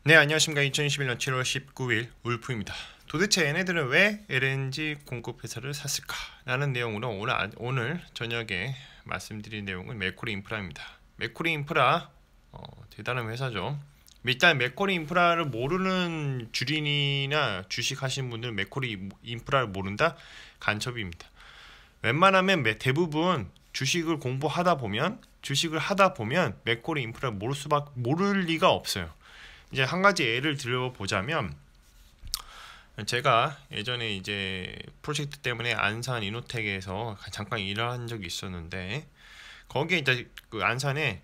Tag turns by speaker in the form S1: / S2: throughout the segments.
S1: 네, 안녕하십니까. 2021년 7월 19일 울프입니다. 도대체 얘네들은 왜 LNG 공급 회사를 샀을까? 라는 내용으로 오늘 저녁에 말씀드린 내용은 맥쿼리 인프라입니다. 맥쿼리 인프라 대단한 회사죠. 일단 맥쿼리 인프라를 모르는 주린이나 주식하신 분들은 맥쿼리 인프라를 모른다? 간첩입니다. 웬만하면 대부분 주식을 하다 보면 맥쿼리 인프라를 모를 리가 없어요. 이제 한 가지 예를 들어보자면, 제가 예전에 이제 프로젝트 때문에 안산 이노텍에서 잠깐 일을 한 적이 있었는데, 거기에 이제 그 안산에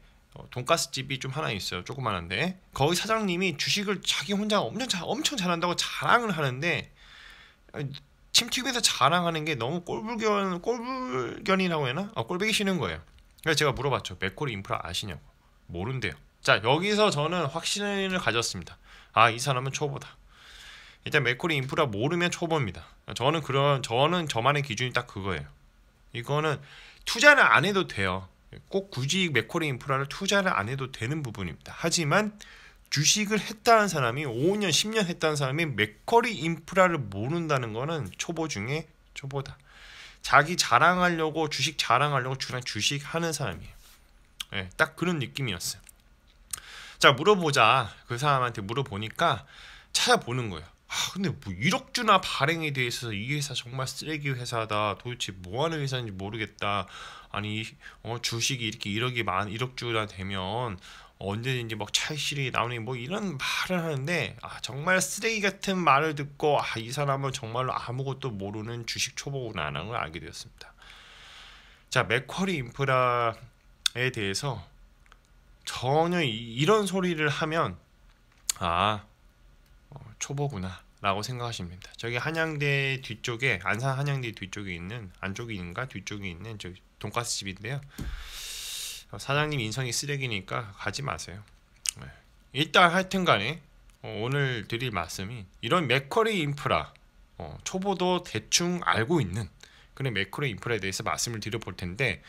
S1: 돈가스 집이 좀 하나 있어요. 조그만한데 거기 사장님이 주식을 자기 혼자 엄청 잘한다고 자랑을 하는데, 팀 튀기면서 자랑하는 게 너무 꼴불견이라고 해나? 꼴보기 싫은 거예요. 그래서 제가 물어봤죠. 맥쿼리 인프라 아시냐고. 모른대요. 자, 여기서 저는 확신을 가졌습니다. 이 사람은 초보다. 일단 맥쿼리 인프라 모르면 초보입니다. 저는 저만의 기준이 딱 그거예요. 이거는 투자를 안 해도 돼요. 꼭 굳이 맥쿼리 인프라를 투자를 안 해도 되는 부분입니다. 하지만 주식을 했다는 사람이 5년, 10년 했다는 사람이 맥쿼리 인프라를 모른다는 거는 초보 중에 초보다. 자기 자랑하려고 주식 그냥 주식 하는 사람이에요. 네, 딱 그런 느낌이었어요. 자, 그 사람한테 물어보니까 찾아보는 거예요. 근데 뭐 1억 주나 발행에 대해서 이 회사 정말 쓰레기 회사다. 도대체 뭐 하는 회사인지 모르겠다. 아니, 주식이 이렇게 1억 주나 되면 언제든지 막 차익실이 나오니 뭐 이런 말을 하는데, 정말 쓰레기 같은 말을 듣고 이 사람은 정말로 아무것도 모르는 주식 초보구나라는 걸 알게 되었습니다. 자, 맥쿼리 인프라에 대해서 전혀 이런 소리를 하면 초보구나 라고 생각하십니다. 저기 한양대 뒤쪽에, 안산 한양대 뒤쪽에 있는, 뒤쪽에 있는 저 돈가스 집인데요, 사장님 인성이 쓰레기니까 가지 마세요. 일단 하여튼간에 오늘 드릴 말씀이 이런 맥쿼리 인프라, 초보도 대충 알고 있는 그런 맥쿼리 인프라에 대해서 말씀을 드려볼 텐데,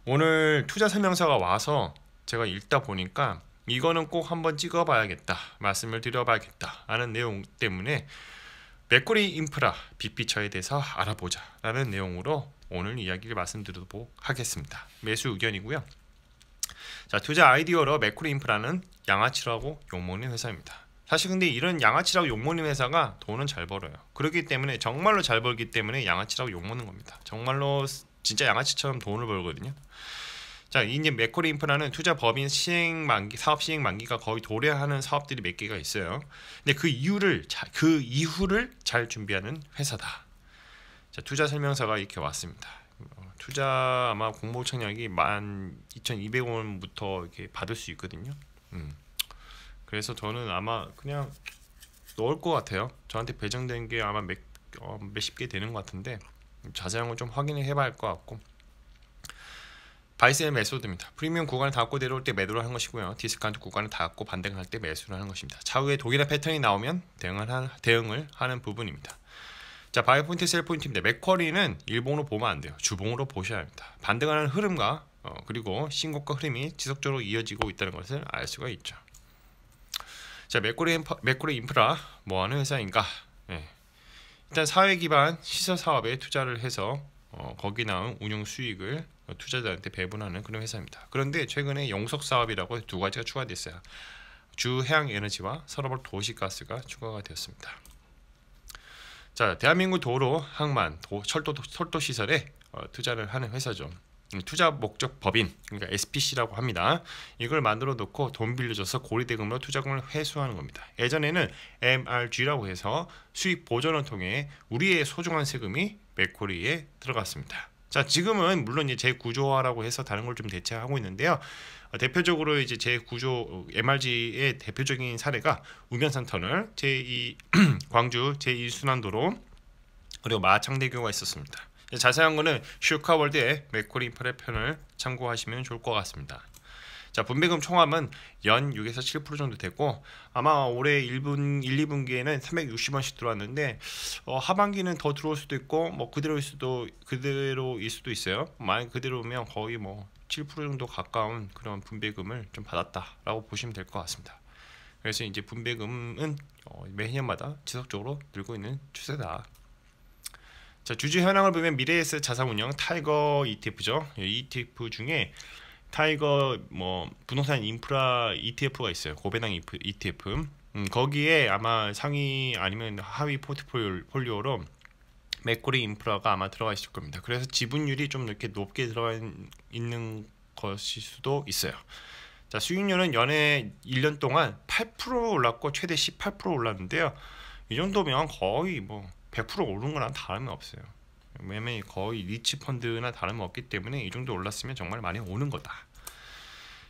S1: 오늘 투자 설명서가 와서 제가 읽다 보니까 이거는 꼭 한번 찍어봐야겠다, 말씀을 드려봐야겠다 하는 내용 때문에 맥쿼리 인프라 빅피처에 대해서 알아보자 라는 내용으로 오늘 이야기를 말씀드리도록 하겠습니다. 매수 의견이고요. 자, 투자 아이디어로 맥쿼리 인프라는 양아치라고 욕먹는 회사입니다. 사실 근데 이런 양아치라고 욕먹는 회사가 돈은 잘 벌어요. 그렇기 때문에, 정말로 잘 벌기 때문에 양아치라고 욕먹는 겁니다. 정말로 진짜 양아치처럼 돈을 벌거든요. 자, 이제 맥쿼리 인프라는 투자 법인 사업 시행 만기가 거의 도래하는 사업들이 몇 개가 있어요. 근데 그 이후를 잘 준비하는 회사다. 자, 투자 설명서가 이렇게 왔습니다. 투자 아마 공모 청약이 12,200원부터 이렇게 받을 수 있거든요. 그래서 저는 아마 그냥 넣을 것 같아요. 저한테 배정된 게 아마 몇십 개 되는 것 같은데, 자세한 건 좀 확인을 해봐야 할 것 같고. 바이셀 메소드입니다. 프리미엄 구간을 닿고 내려올 때 매도를 하는 것이고요. 디스카운트 구간을 닿고 반등할 때 매수를 하는 것입니다. 차후에 동일한 패턴이 나오면 대응을 하는 부분입니다. 자, 바이 포인트, 셀 포인트입니다. 맥쿼리는 일봉으로 보면 안 돼요. 주봉으로 보셔야 합니다. 반등하는 흐름과 그리고 신고가 흐름이 지속적으로 이어지고 있다는 것을 알 수가 있죠. 자, 맥쿼리 인프라 뭐하는 회사인가? 일단 사회 기반 시설 사업에 투자를 해서 거기 나온 운용 수익을 투자자한테 배분하는 그런 회사입니다. 그런데 최근에 용석 사업이라고 두 가지가 추가됐어요. 주해양 에너지와 서러벌 도시가스가 추가가 되었습니다. 자, 대한민국 도로, 항만, 철도 시설에 투자를 하는 회사죠. 투자 목적 법인, 그러니까 SPC라고 합니다. 이걸 만들어 놓고 돈 빌려줘서 고리대금으로 투자금을 회수하는 겁니다. 예전에는 MRG라고 해서 수익 보전을 통해 우리의 소중한 세금이 맥쿼리에 들어갔습니다. 자, 지금은 물론 이제 재구조화라고 해서 다른 걸 좀 대체하고 있는데요. 대표적으로 이제 재구조 MRG의 대표적인 사례가 우면산 터널, 광주 제2순환도로, 그리고 마창대교가 있었습니다. 자세한 거는 슈카월드의 맥쿼리 인프라 편을 참고하시면 좋을 것 같습니다. 자, 분배금 총합은 연 6에서 7% 정도 됐고, 아마 올해 1, 2분기에는 360원씩 들어왔는데, 하반기는 더 들어올 수도 있고, 뭐 그대로일 수도 있어요. 만약 그대로면 거의 뭐 7% 정도 가까운 그런 분배금을 좀 받았다라고 보시면 될 것 같습니다. 그래서 이제 분배금은 매년마다 지속적으로 늘고 있는 추세다. 자, 주주 현황을 보면 미래에셋 자산운용 타이거 ETF죠. ETF 중에 타이거 부동산 인프라 ETF가 있어요. 고배당 ETF. 거기에 아마 상위 아니면 하위 포트폴리오로 맥쿼리 인프라가 아마 들어가 있을 겁니다. 그래서 지분율이 좀 이렇게 높게 들어가 있는 것일 수도 있어요. 자, 수익률은 연에 1년 동안 8% 올랐고 최대 18% 올랐는데요. 이 정도면 거의 100% 오른 거랑 다름이 없어요. 왜냐면 거의 리치 펀드나 다름이 없기 때문에 이 정도 올랐으면 정말 많이 오는 거다.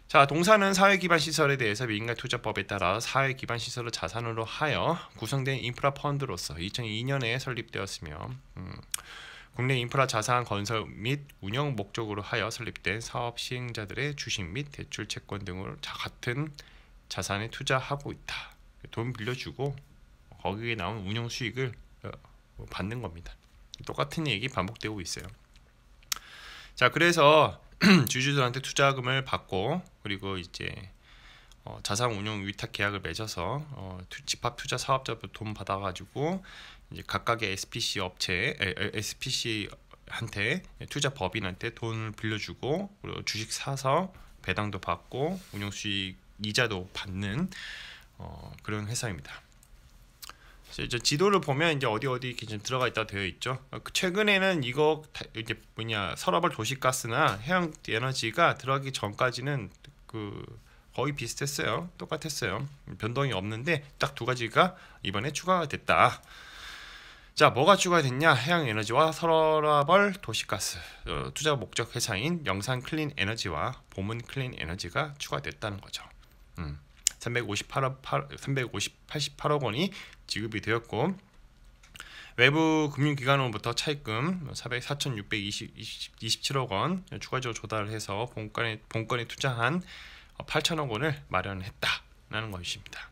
S1: 자, 동사는 사회기반 시설에 대해서 민간투자법에 따라 사회기반 시설을 자산으로 하여 구성된 인프라 펀드로서 2002년에 설립되었으며 국내 인프라 자산 건설 및 운영 목적으로 하여 설립된 사업 시행자들의 주식 및 대출 채권 등을 같은 자산에 투자하고 있다. 돈 빌려주고 거기에 나온 운영 수익을 받는 겁니다. 똑같은 얘기 반복되고 있어요. 자, 그래서 주주들한테 투자금을 받고 그리고 이제 자산 운용 위탁 계약을 맺어서 집합 투자 사업자부터 돈 받아가지고 이제 각각의 SPC한테 투자 법인한테 돈을 빌려주고 그리고 주식 사서 배당도 받고 운용 수익 이자도 받는 그런 회사입니다. 이제 지도를 보면 이제 어디 이렇게 좀 들어가 있다 되어 있죠. 최근에는 이거 이제 서러벌 도시가스나 해양 에너지가 들어가기 전까지는 거의 비슷했어요. 똑같았어요. 변동이 없는데 딱 두 가지가 이번에 추가가 됐다. 자, 뭐가 추가됐냐? 해양 에너지와 서러벌 도시가스 투자 목적 회사인 영산 클린 에너지와 보문 클린 에너지가 추가됐다는 거죠. 388억 원이 지급이 되었고 외부 금융기관으로부터 차입금 4,627억 원 추가적으로 조달을 해서 본건에 투자한 8천억 원을 마련했다라는 것입니다.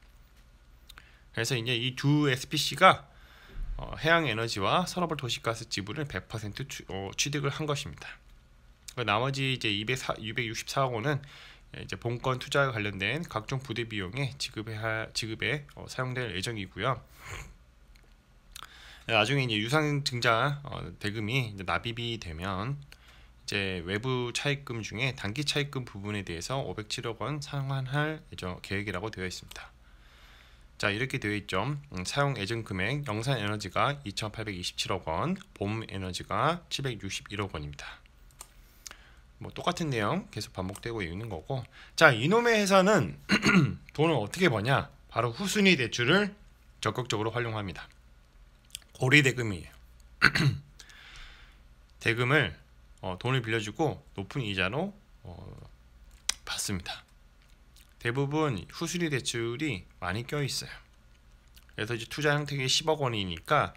S1: 그래서 이제 이 두 SPC가 해양에너지와 서러벌 도시가스 지분을 100% 취득을 한 것입니다. 나머지 이제 264억 원은 이제 본건 투자와 관련된 각종 부대 비용에 지급에 사용될 예정이고요. 나중에 이제 유상증자 대금이 이제 납입이 되면 이제 외부 차입금 중에 단기 차입금 부분에 대해서 507억 원 상환할 계획이라고 되어 있습니다. 자, 이렇게 되어 있죠. 사용 예정 금액 영산에너지가 2,827억 원, 봄에너지가 761억 원입니다. 똑같은 내용 계속 반복되고 있는 거고. 자, 이놈의 회사는 돈을 어떻게 버냐? 바로 후순위 대출을 적극적으로 활용합니다. 고리대금이에요. 대금을 돈을 빌려주고 높은 이자로 받습니다. 대부분 후순위 대출이 많이 껴 있어요. 그래서 이제 투자 형태가 10억 원이니까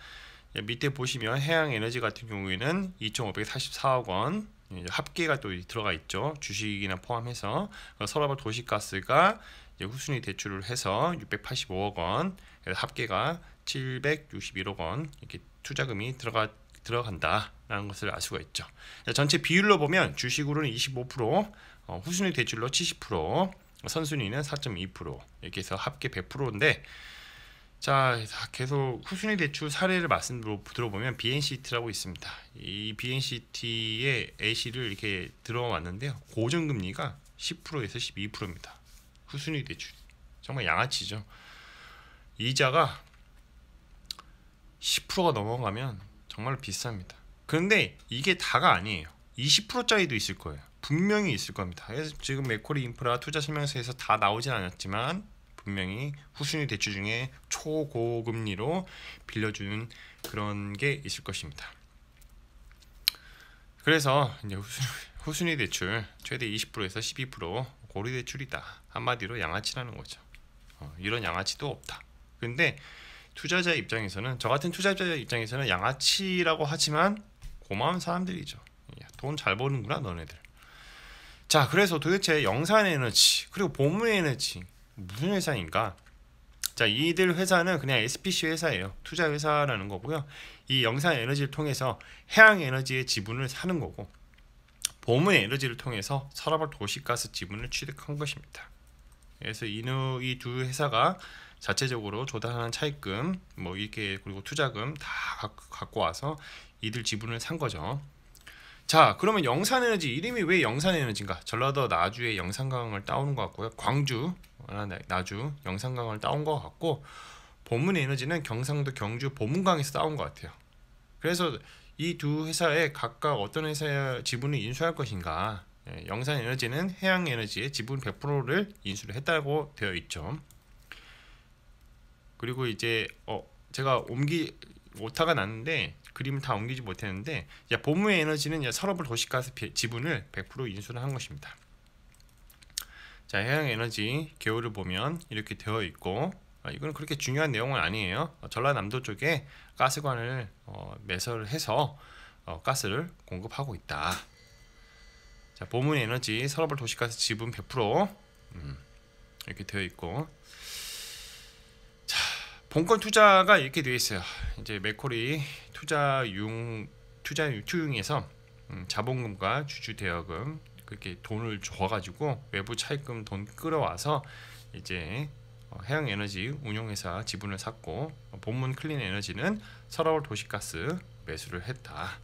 S1: 밑에 보시면 해양에너지 같은 경우에는 2,544억 원 합계가 또 들어가 있죠. 주식이나 포함해서 서러벌 도시가스가 후순위 대출을 해서 685억 원, 합계가 761억 원 이렇게 투자금이 들어간다라는 것을 알 수가 있죠. 전체 비율로 보면 주식으로는 25%, 후순위 대출로 70%, 선순위는 4.2% 이렇게 해서 합계 100%인데 자, 계속 후순위 대출 사례를 들어보면 BNCT라고 있습니다. 이 BNCT의 A시를 이렇게 들어왔는데요. 고정금리가 10%에서 12%입니다. 후순위 대출 정말 양아치죠. 이자가 10%가 넘어가면 정말 비쌉니다. 그런데 이게 다가 아니에요. 20%짜리도 있을 거예요. 분명히 있을 겁니다. 그래서 지금 맥쿼리 인프라 투자 설명서에서 다 나오진 않았지만 분명히 후순위 대출 중에 초고금리로 빌려주는 그런 게 있을 것입니다. 그래서 이제 후순위 대출 최대 20%에서 12% 고리 대출이다. 한마디로 양아치라는 거죠. 이런 양아치도 없다. 근데 투자자 입장에서는 저 같은 투자자 입장에서는 양아치라고 하지만 고마운 사람들이죠. 돈 잘 버는구나 너네들. 자, 그래서 도대체 영산에너지 그리고 보문에너지 무슨 회사인가? 자, 이들 회사는 그냥 SPC 회사예요. 투자 회사라는 거고요. 이 영산에너지를 통해서 해양에너지의 지분을 사는 거고 보문에너지를 통해서 서러벌 도시가스 지분을 취득한 것입니다. 그래서 이 두 회사가 자체적으로 조달하는 차입금 뭐 이렇게 그리고 투자금 다 갖고 와서 이들 지분을 산 거죠. 자, 그러면 영산에너지 이름이 왜 영산에너지인가? 전라도 나주의 영산강을 따오는 것 같고요. 광주 나주 영산강을 따온 것 같고, 보문에너지는 경상도 경주 보문강에서 따온 것 같아요. 그래서 이 두 회사에 각각 어떤 회사의 지분을 인수할 것인가? 영산에너지는 해양에너지의 지분 100%를 인수를 했다고 되어 있죠. 그리고 이제 제가 오타가 났는데 그림을 다 옮기지 못했는데, 보문에너지는 서러블 도시가스 지분을 100% 인수를 한 것입니다. 자, 해양에너지 개요를 보면 이렇게 되어 있고, 이건 그렇게 중요한 내용은 아니에요. 전라남도 쪽에 가스관을 매설을 해서 가스를 공급하고 있다. 자, 보문에너지 서러블 도시가스 지분 100% 이렇게 되어 있고, 자, 본건 투자가 이렇게 되어 있어요. 이제 맥쿼리 투자유용에서 자본금과 주주 대여금 그렇게 돈을 줘가지고 외부 차입금 돈 끌어와서 이제 해양에너지 운용회사 지분을 샀고, 본문 클린에너지는 서러블 도시가스 매수를 했다.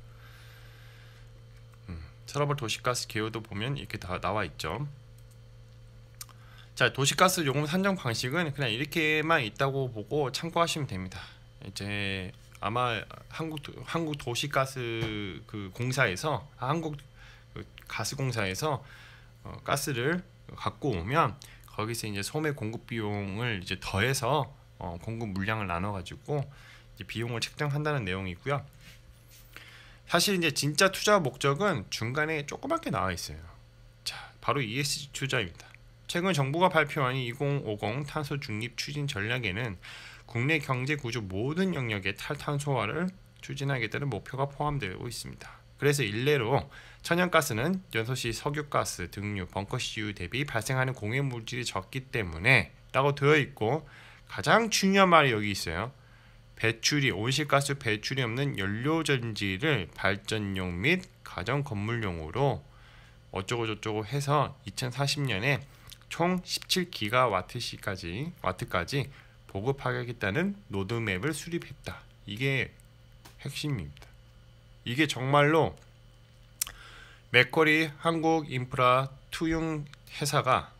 S1: 서러블 도시가스 개요도 보면 이렇게 다 나와 있죠. 자, 도시가스 요금 산정 방식은 그냥 이렇게만 있다고 보고 참고하시면 됩니다. 이제 아마 한국 도시가스 공사에서 한국 가스공사에서 가스를 갖고 오면 거기서 이제 소매 공급 비용을 이제 더해서 공급 물량을 나눠 가지고 비용을 책정한다는 내용이고요. 사실 이제 진짜 투자 목적은 중간에 조그맣게 나와 있어요. 자, 바로 ESG 투자입니다. 최근 정부가 발표한 2050 탄소 중립 추진 전략에는 국내 경제 구조 모든 영역의 탈탄소화를 추진하겠다는 목표가 포함되어 있습니다. 그래서 일례로 천연가스는 연소시 석유가스, 등유, 벙커CU 대비 발생하는 공해물질이 적기 때문에 라고 되어 있고, 가장 중요한 말이 여기 있어요. 온실가스 배출이 없는 연료전지를 발전용 및 가정 건물용으로 어쩌고 저쩌고 해서 2040년에 총 17기가와트까지 보급하겠다는 로드맵을 수립했다. 이게 핵심입니다. 이게 정말로 맥쿼리 한국인프라 투융 회사가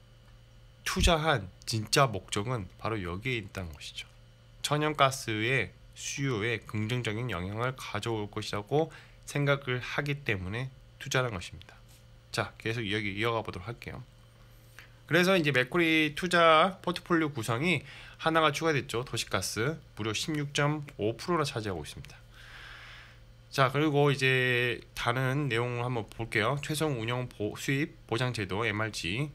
S1: 투자한 진짜 목적은 바로 여기에 있다는 것이죠. 천연가스의 수요에 긍정적인 영향을 가져올 것이라고 생각을 하기 때문에 투자한 것입니다. 자, 계속 이어가 보도록 할게요. 그래서 이제 맥쿼리 투자 포트폴리오 구성이 하나가 추가됐죠. 도시가스 무려 16.5%나 차지하고 있습니다. 자, 그리고 이제 다른 내용을 한번 볼게요. 최종 운영 수입 보장 제도 MRG.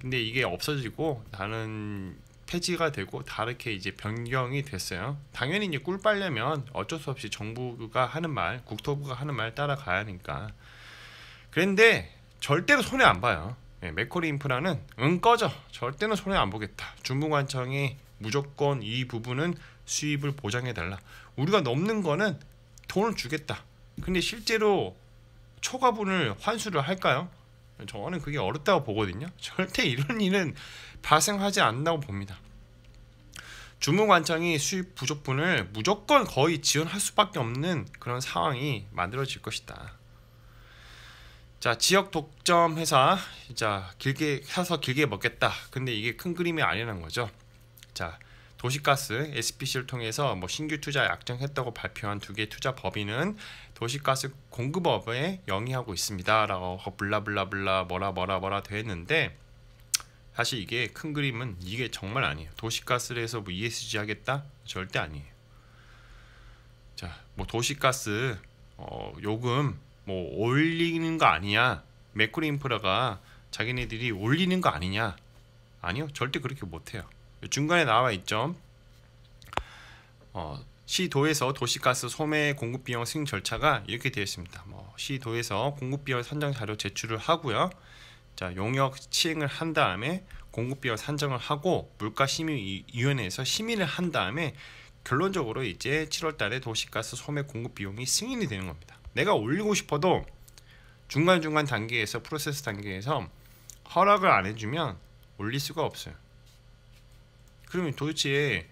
S1: 근데 이게 없어지고 다른 폐지가 되고 다르게 이제 변경이 됐어요. 당연히 이제 꿀 빨려면 어쩔 수 없이 정부가 하는 말, 국토부가 하는 말 따라가야 하니까. 그런데 절대로 손해 안 봐요. 맥쿼리 인프라는 꺼져. 절대로 손해 안 보겠다. 중부관청이 무조건 이 부분은 수입을 보장해달라. 우리가 넘는 거는 돈을 주겠다. 근데 실제로 초과분을 환수를 할까요? 저는 그게 어렵다고 보거든요. 절대 이런 일은 발생하지 않는다고 봅니다. 주무관청이 수입 부족분을 무조건 거의 지원할 수밖에 없는 그런 상황이 만들어질 것이다. 자, 지역 독점 회사, 자, 길게 사서 길게 먹겠다. 근데 이게 큰 그림이 아니라는 거죠. 자, 도시가스 SPC를 통해서 신규 투자 약정했다고 발표한 두 개의 투자 법인은 도시가스 공급업에 영위하고 있습니다라고 블라블라블라 뭐라 되어 있는데, 사실 이게 큰 그림은 이게 정말 아니에요. 도시가스를 해서 ESG 하겠다? 절대 아니에요. 자, 도시가스 요금 올리는 거 아니냐? 맥쿼리 인프라가 자기네들이 올리는 거 아니냐? 아니요, 절대 그렇게 못해요. 중간에 나와 있죠. 시도에서 도시가스 소매 공급 비용 승인 절차가 이렇게 되어 있습니다. 시도에서 공급 비용 산정 자료 제출을 하고요. 자, 용역 시행을 한 다음에 공급 비용 산정을 하고 물가심의위원회에서 심의를 한 다음에 결론적으로 이제 7월달에 도시가스 소매 공급 비용이 승인이 되는 겁니다. 내가 올리고 싶어도 중간중간 단계에서 프로세스 단계에서 허락을 안 해주면 올릴 수가 없어요. 그러면 도대체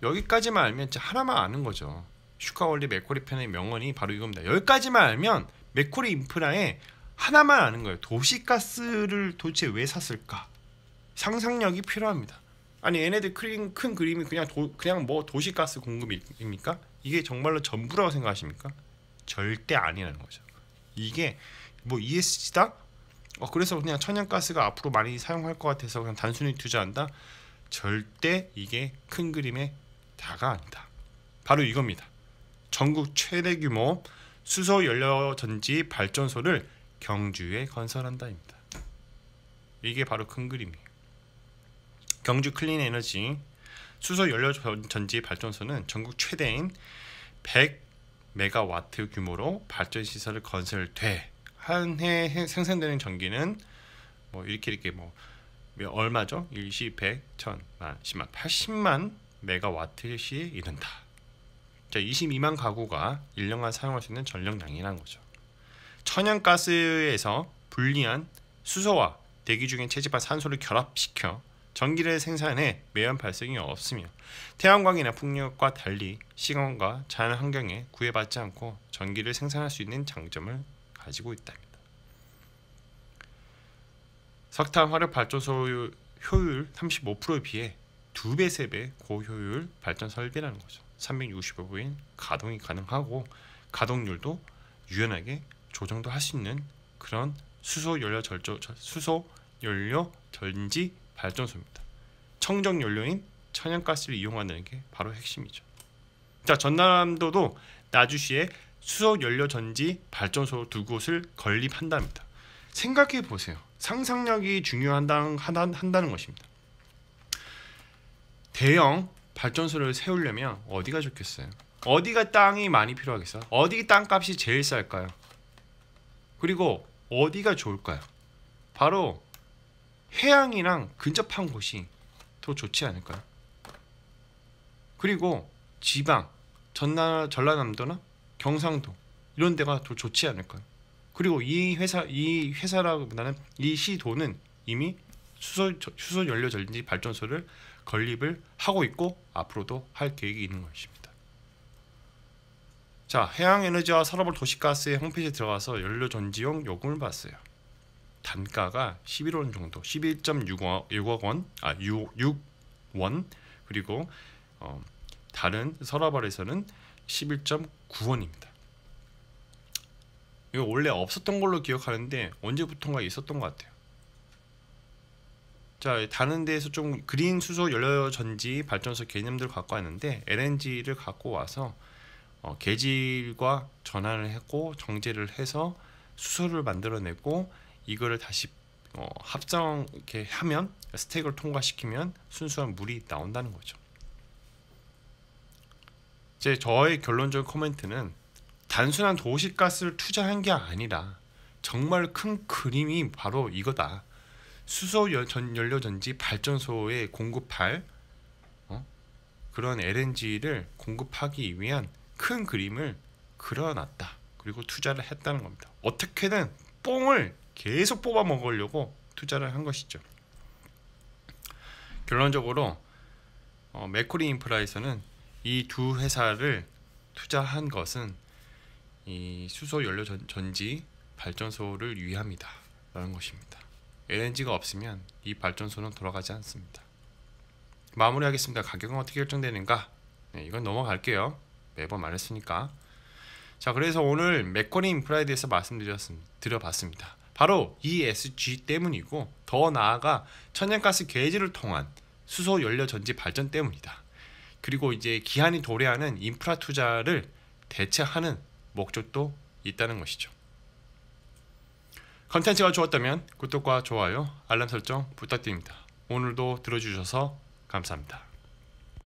S1: 여기까지만 알면 진짜 하나만 아는 거죠. 슈카월리 맥쿼리 편의 명언이 바로 이겁니다. 여기까지만 알면 맥쿼리 인프라에 하나만 아는 거예요. 도시가스를 도대체 왜 샀을까? 상상력이 필요합니다. 아니 얘네들 큰 그림이 그냥 뭐 도시가스 공급입니까? 이게 정말로 전부라고 생각하십니까? 절대 아니라는 거죠. 이게 뭐 ESG다? 그래서 그냥 천연가스가 앞으로 많이 사용할 것 같아서 그냥 단순히 투자한다? 절대 이게 큰 그림의 다가 아니다. 바로 이겁니다. 전국 최대 규모 수소 연료 전지 발전소를 경주에 건설한다입니다. 이게 바로 큰 그림이에요. 경주 클린 에너지 수소 연료 전지 발전소는 전국 최대인 100메가와트 규모로 발전 시설을 건설돼 한 해 생산되는 전기는 뭐 이렇게 뭐 얼마죠? 일시 100, 1000, 만, 10만, 80만 메가와트시에 이른다. 자, 22만 가구가 1년간 사용할 수 있는 전력량이라는 거죠. 천연가스에서 분리한 수소와 대기 중에 채집한 산소를 결합시켜 전기를 생산해 매연 발생이 없으며 태양광이나 풍력과 달리 시간과 자연 환경에 구애받지 않고 전기를 생산할 수 있는 장점을 가지고 있답니다. 석탄 화력 발전소 효율 35%에 비해 2배, 3배 고효율 발전 설비라는 거죠. 365일 가동이 가능하고 가동률도 유연하게 조정도 할 수 있는 그런 수소 연료 전지 발전소입니다. 청정 연료인 천연가스를 이용한다는 게 바로 핵심이죠. 자, 전남도도 나주시에 수소 연료 전지 발전소 2곳을 건립한답니다. 생각해 보세요. 상상력이 중요한다는 것입니다. 대형 발전소를 세우려면 어디가 좋겠어요? 어디가 땅이 많이 필요하겠어요? 어디 땅값이 제일 쌀까요? 그리고 어디가 좋을까요? 바로 해양이랑 근접한 곳이 더 좋지 않을까요? 그리고 지방, 전라남도나 경상도 이런 데가 더 좋지 않을까요? 그리고 이 회사라기보다는 이 시도는 이미 수소 연료 전지 발전소를 건립을 하고 있고 앞으로도 할 계획이 있는 것입니다. 자, 해양에너지와 설화벌 도시가스의 홈페이지에 들어가서 연료 전지용 요금을 봤어요. 단가가 11원 정도, 11.6억 원, 6원, 그리고 다른 설화벌에서는 11.9원입니다. 이거 원래 없었던 걸로 기억하는데 언제부턴가 있었던 것 같아요. 자, 다른 데에서 좀 그린 수소 연료 전지 발전소 개념들을 갖고 왔는데 LNG를 갖고 와서 계질과 전환을 했고 정제를 해서 수소를 만들어내고 이거를 다시 합성 이렇게 하면 스택을 통과시키면 순수한 물이 나온다는 거죠. 저의 결론적인 코멘트는 단순한 도시가스를 투자한 게 아니라 정말 큰 그림이 바로 이거다. 수소 연료 전지 발전소에 공급할 그런 LNG를 공급하기 위한 큰 그림을 그려놨다. 그리고 투자를 했다는 겁니다. 어떻게든 뽕을 계속 뽑아 먹으려고 투자를 한 것이죠. 결론적으로 맥쿼리 인프라에서는 이 두 회사를 투자한 것은 이 수소 연료 전지 발전소를 위함이다 라는 것입니다. LNG가 없으면 이 발전소는 돌아가지 않습니다. 마무리하겠습니다. 가격은 어떻게 결정되는가? 이건 넘어갈게요. 매번 말했으니까. 자, 그래서 오늘 맥쿼리 인프라에 대해서 말씀드려봤습니다. 바로 ESG 때문이고 더 나아가 천연가스 계지를 통한 수소 연료 전지 발전 때문이다. 그리고 이제 기한이 도래하는 인프라 투자를 대체하는 목적도 있다는 것이죠. 컨텐츠가 좋았다면 구독과 좋아요, 알람 설정 부탁드립니다. 오늘도 들어주셔서 감사합니다.